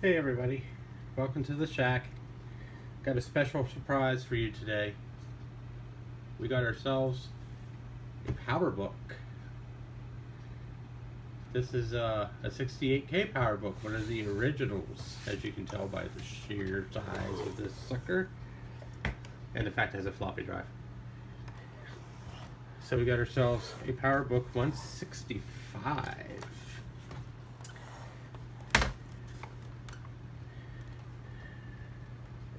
Hey everybody, welcome to the shack. Got a special surprise for you today. We got ourselves a PowerBook. This is a 68K PowerBook, one of the originals, as you can tell by the sheer size of this sucker, and the fact it has a floppy drive. So we got ourselves a PowerBook 165.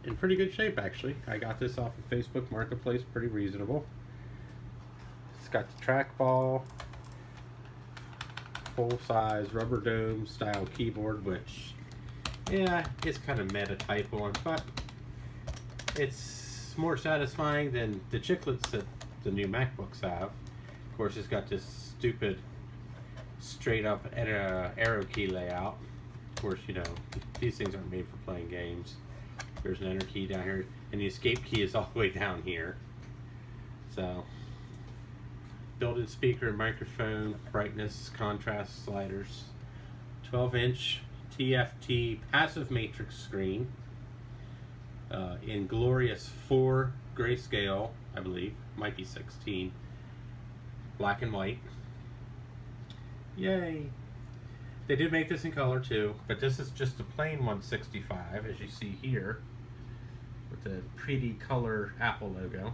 In pretty good shape, actually. I got this off of Facebook Marketplace, pretty reasonable. It's got the trackball, full-size rubber dome style keyboard, which, yeah, it's kind of meta type on, but it's more satisfying than the chiclets that the new MacBooks have. Of course, it's got this stupid straight-up arrow key layout. Of course, you know, these things aren't made for playing games. There's an enter key down here, and the escape key is all the way down here. So, built-in speaker and microphone, brightness, contrast sliders, 12-inch TFT passive matrix screen in glorious 4 grayscale, I believe, might be 16, black and white. Yay! They did make this in color too, but this is just a plain 165, as you see here, with the pretty color Apple logo.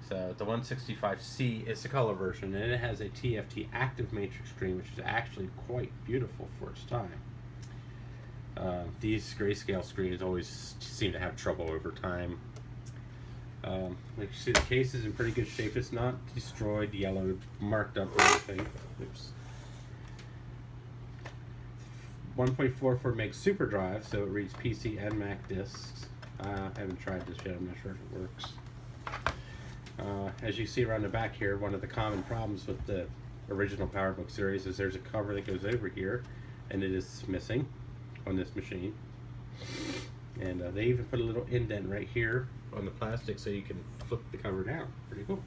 So the 165C is the color version, and it has a TFT active matrix screen, which is actually quite beautiful for its time. These grayscale screens always seem to have trouble over time. Like you see, the case is in pretty good shape. It's not destroyed, yellowed, marked up, or anything. Oops. 1.44 meg super drive, so it reads PC and Mac discs. I haven't tried this yet, I'm not sure if it works. As you see around the back here, one of the common problems with the original PowerBook series is there's a cover that goes over here, and it is missing on this machine. And they even put a little indent right here on the plastic so you can flip the cover down. Pretty cool.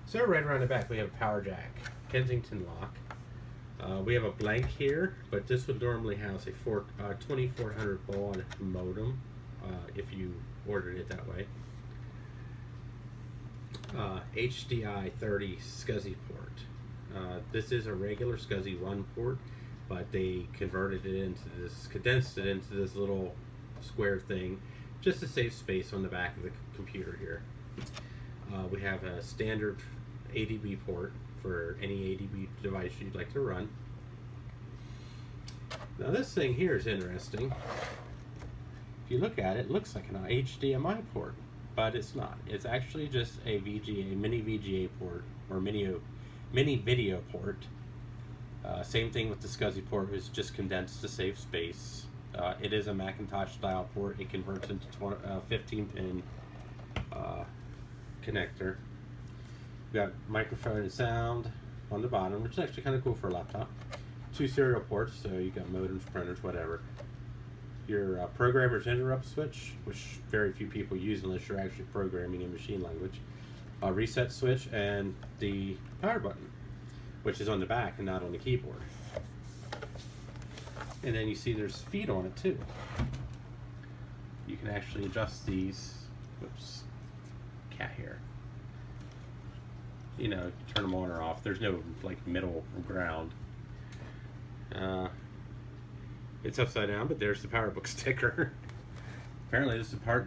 So right around the back we have a power jack, Kensington lock. We have a blank here, but this would normally house a 2400 baud modem if you ordered it that way. HDI 30 SCSI port. This is a regular SCSI 1 port, but they converted it into this, condensed it into this little square thing just to save space on the back of the computer here. We have a standard ADB port for any ADB device you'd like to run. Now this thing here is interesting. If you look at it, it looks like an HDMI port, but it's not. It's actually just a VGA, mini VGA port, or mini video port. Same thing with the SCSI port, is just condensed to save space. It is a Macintosh style port. It converts into 15 pin connector. We got microphone and sound on the bottom, which is actually kind of cool for a laptop. 2 serial ports, so you got modems, printers, whatever. Your programmer's interrupt switch, which very few people use unless you're actually programming in machine language. A reset switch, and the power button, which is on the back and not on the keyboard. And then you see there's feet on it too. You can actually adjust these. Whoops, cat hair. You know, turn them on or off. There's no like middle ground. It's upside down, but there's the PowerBook sticker. Apparently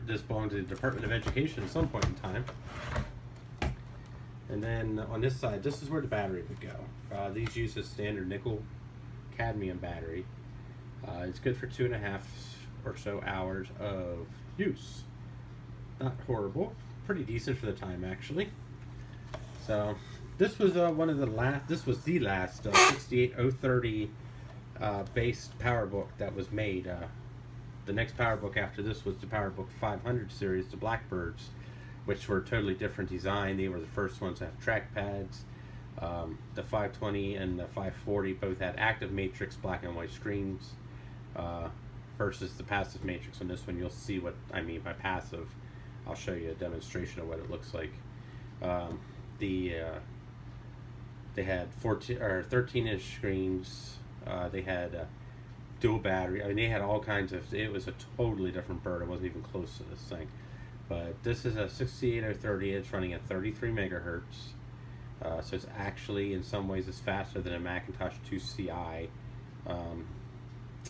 this belonged to the Department of Education at some point in time. And then on this side, this is where the battery would go. These use a standard nickel cadmium battery. It's good for 2.5 or so hours of use. Not horrible, pretty decent for the time actually. So this was one of the last. This was the last 68030 based PowerBook that was made. The next PowerBook after this was the PowerBook 500 series, the Blackbirds, which were totally different design. They were the first ones to have trackpads. The 520 and the 540 both had active matrix black and white screens versus the passive matrix. On this one, you'll see what I mean by passive. I'll show you a demonstration of what it looks like. They had 13-inch screens. They had dual battery. I mean, they had all kinds of. It was a totally different bird. It wasn't even close to this thing. But this is a 68030. It's running at 33 megahertz. So it's actually, in some ways, it's faster than a Macintosh 2 Ci.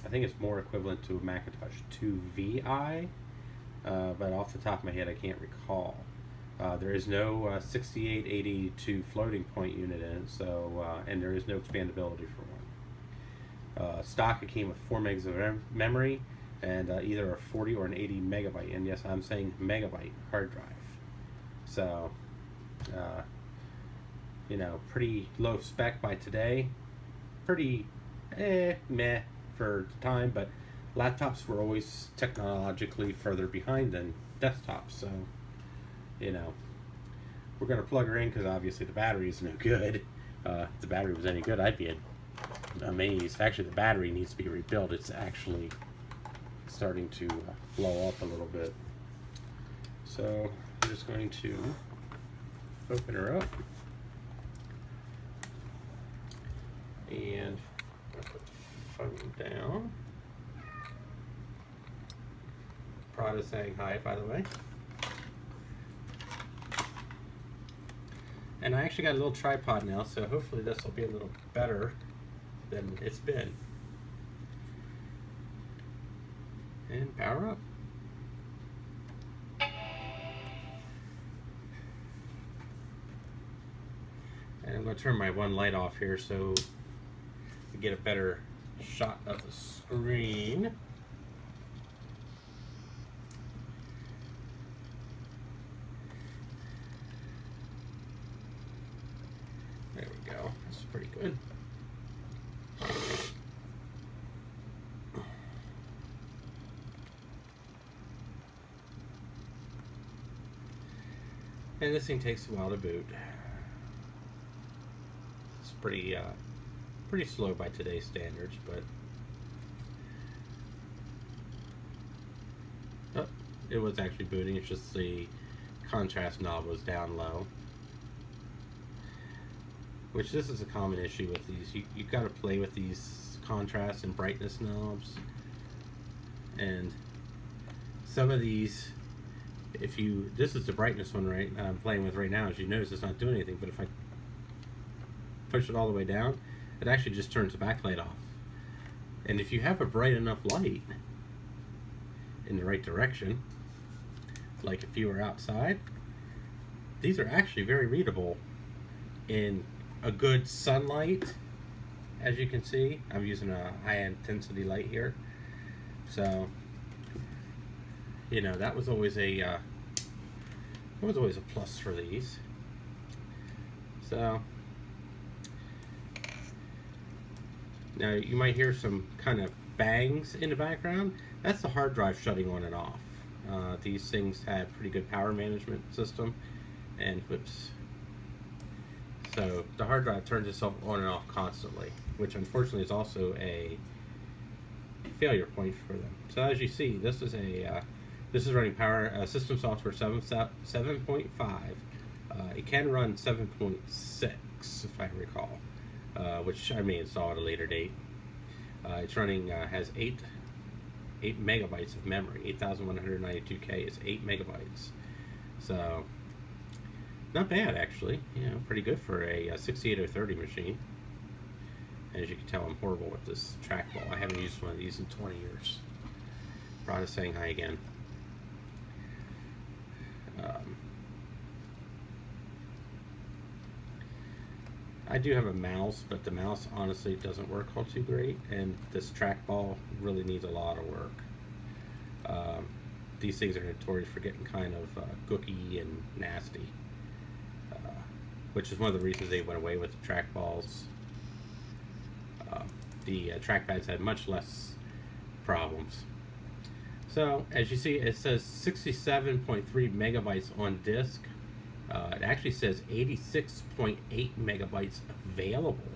I think it's more equivalent to a Macintosh 2 Vi, but off the top of my head, I can't recall. There is no 6882 floating point unit in it, so and there is no expandability for one. Stock, it came with 4 megs of memory and either a 40 or an 80 megabyte, and yes, I'm saying megabyte hard drive. So, you know, pretty low spec by today. Pretty meh for the time, but laptops were always technologically further behind than desktops, so, you know, we're going to plug her in because obviously the battery is no good. If the battery was any good, I'd be amazed. Actually, the battery needs to be rebuilt. It's actually starting to blow up a little bit. So I'm just going to open her up and put the phone down. Prada's saying hi, by the way. And I actually got a little tripod now, so hopefully this will be a little better than it's been. And power up. And I'm going to turn my one light off here so we get a better shot of the screen. There we go. That's pretty good. And this thing takes a while to boot. It's pretty slow by today's standards, but oh, it was actually booting. It's just the contrast knob was down low. Which this is a common issue with these. You've got to play with these contrast and brightness knobs. And some of these, this is the brightness one I'm playing with right now. As you notice, it's not doing anything, but if I push it all the way down, it actually just turns the backlight off. And if you have a bright enough light in the right direction, like if you were outside, these are actually very readable in a good sunlight. As you can see, I'm using a high intensity light here, so you know that was always a plus for these. So now you might hear some kind of bangs in the background. That's the hard drive shutting on and off. These things have pretty good power management system, and whoops. So the hard drive turns itself on and off constantly, which unfortunately is also a failure point for them. So as you see, this is running power system software 7.5. It can run 7.6 if I recall, which I may install at a later date. It's running has 8 megabytes of memory. 8,192K is 8 megabytes. So not bad, actually. You know, pretty good for a 68030 machine. And as you can tell, I'm horrible with this trackball. I haven't used one of these in 20 years. Prada's saying hi again. I do have a mouse, but the mouse honestly doesn't work all too great, and this trackball really needs a lot of work. These things are notorious for getting kind of gooky and nasty, which is one of the reasons they went away with the trackballs. The trackpads had much less problems. So as you see, it says 67.3 megabytes on disk. It actually says 86.8 megabytes available.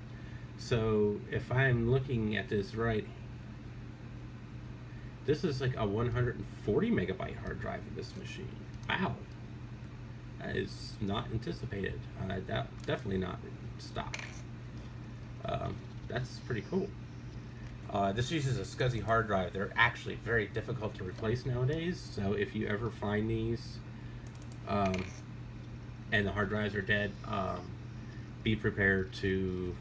So if I'm looking at this right, this is like a 140 megabyte hard drive in this machine. Wow. That is not anticipated. Definitely not in stock. That's pretty cool. This uses a SCSI hard drive. They're actually very difficult to replace nowadays. So if you ever find these and the hard drives are dead, be prepared to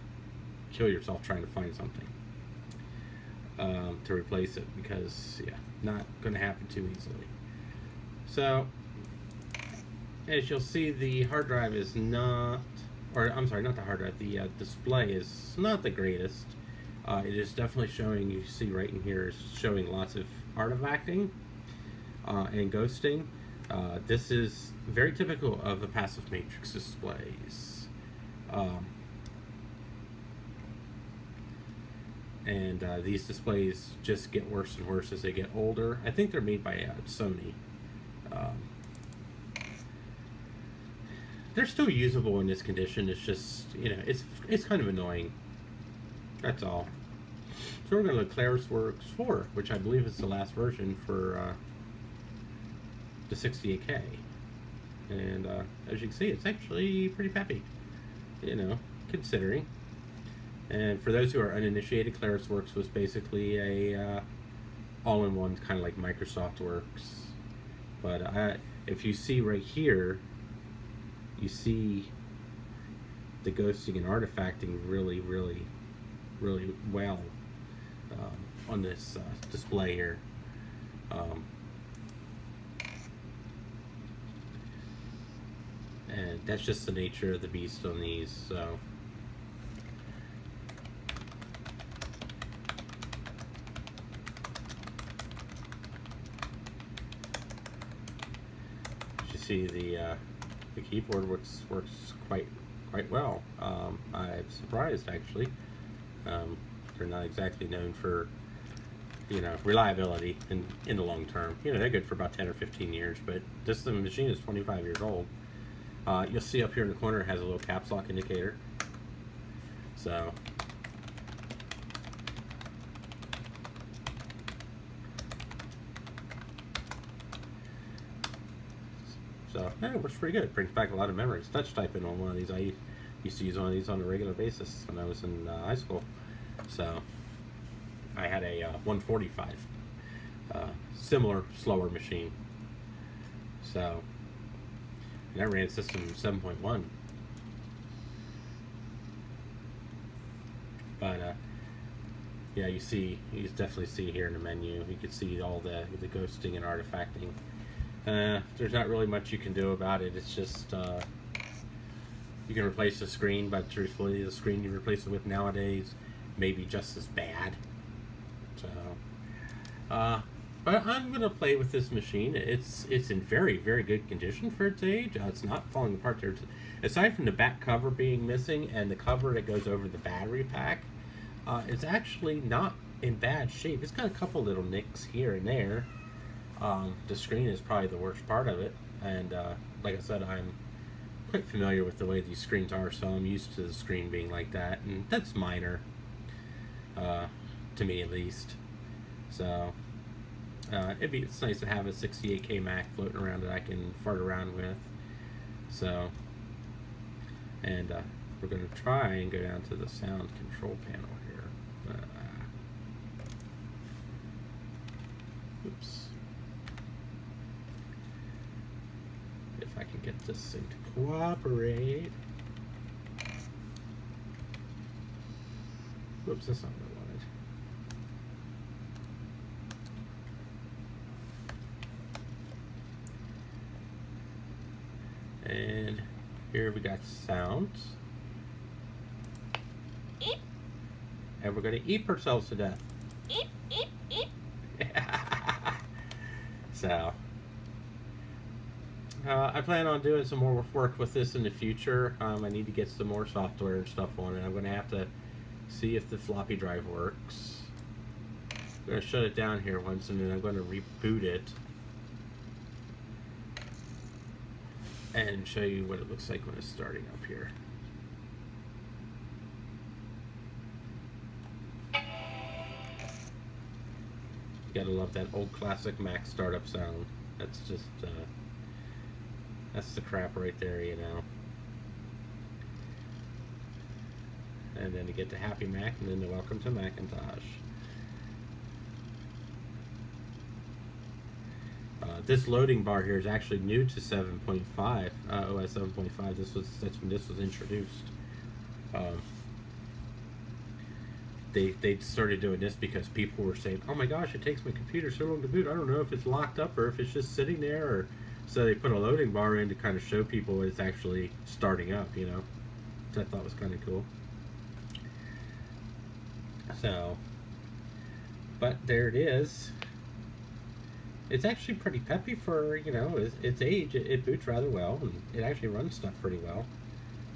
kill yourself trying to find something to replace it, because yeah, not going to happen too easily. So as you'll see, the hard drive is not, or I'm sorry, not the hard drive, the display is not the greatest. It is definitely showing, you see right in here, is showing lots of artifacting and ghosting. This is very typical of the passive matrix displays. And these displays just get worse and worse as they get older. I think they're made by Sony. They're still usable in this condition. It's just, you know, it's kind of annoying. That's all. So we're going to look at ClarisWorks 4, which I believe is the last version for the 68K. And as you can see, it's actually pretty peppy, you know, considering. And for those who are uninitiated, ClarisWorks was basically a all-in-one, kind of like Microsoft Works. But if you see right here, you see the ghosting and artifacting really, really, really well on this display here. And that's just the nature of the beast on these. So as you see, the keyboard works quite well. I'm surprised, actually. They're not exactly known for, you know, reliability in the long term. You know, they're good for about 10 or 15 years, but the machine is 25 years old. You'll see up here in the corner it has a little caps lock indicator. So yeah, it works pretty good. It brings back a lot of memories. Touch typing on one of these. I used to use one of these on a regular basis when I was in high school. So I had a 145, similar, slower machine. So, and I ran system 7.1. But yeah, you definitely see here in the menu, you can see all the ghosting and artifacting. There's not really much you can do about it. It's just you can replace the screen, but truthfully, the screen you replace it with nowadays may be just as bad. So, but I'm gonna play with this machine. It's in very, very good condition for its age. It's not falling apart there. Aside from the back cover being missing and the cover that goes over the battery pack, it's actually not in bad shape. It's got a couple little nicks here and there. The screen is probably the worst part of it, and like I said, I'm quite familiar with the way these screens are, so I'm used to the screen being like that, and that's minor, to me at least. So it's nice to have a 68K Mac floating around that I can fart around with. So, and we're going to try and go down to the sound control panel here. Oops. If I can get this thing to cooperate. Whoops, that's not what I wanted. And here we got sounds. Eep. And we're going to eep ourselves to death. Eep, eep, eep. So, I plan on doing some more work with this in the future. I need to get some more software and stuff on it. I'm going to have to see if the floppy drive works. I'm going to shut it down here once, and then I'm going to reboot it and show you what it looks like when it's starting up here. You gotta love that old classic Mac startup sound. That's just, that's the crap right there, you know. And then to get to Happy Mac, and then to Welcome to Macintosh. this loading bar here is actually new to 7.5, OS 7.5. That's when this was introduced. They started doing this because people were saying, "Oh my gosh, it takes my computer so long to boot. I don't know if it's locked up or if it's just sitting there." Or so they put a loading bar in to kind of show people it's actually starting up. You know, which I thought was kind of cool. So, but there it is. It's actually pretty peppy for, you know, its age. It boots rather well, and it actually runs stuff pretty well.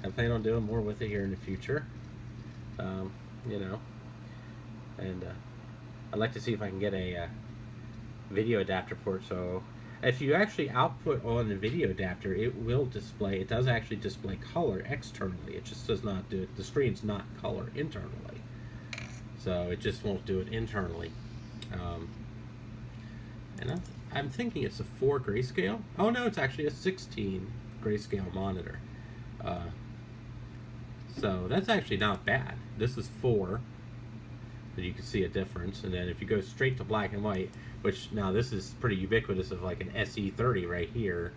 I plan on doing more with it here in the future. You know, and I'd like to see if I can get a video adapter port. So if you actually output on the video adapter, it will display. It does actually display color externally. It just does not do it. The screen's not color internally, so it just won't do it internally. And I'm thinking it's a 4 grayscale. Oh no, it's actually a 16 grayscale monitor. So that's actually not bad. This is 4, and you can see a difference. And then if you go straight to black and white, which now this is pretty ubiquitous of like an SE30 right here,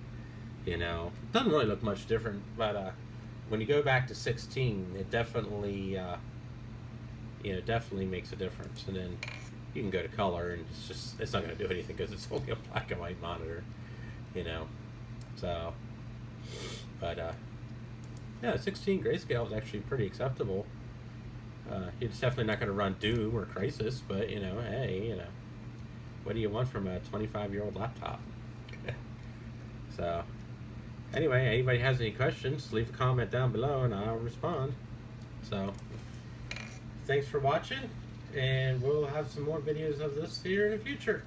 you know, doesn't really look much different. But when you go back to 16, it definitely, you know, definitely makes a difference. And then you can go to color, and it's not going to do anything because it's only a black and white monitor, you know. So, but yeah, 16 grayscale is actually pretty acceptable. It's definitely not going to run Doom or Crysis, but you know, hey, you know, what do you want from a 25-year-old laptop? So, anyway, anybody has any questions, leave a comment down below, and I'll respond. So, thanks for watching. And we'll have some more videos of this here in the future.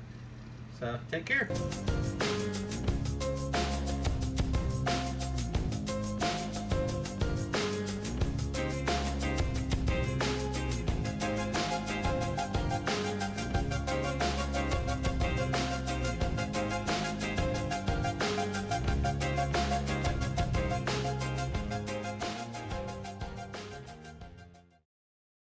So, take care.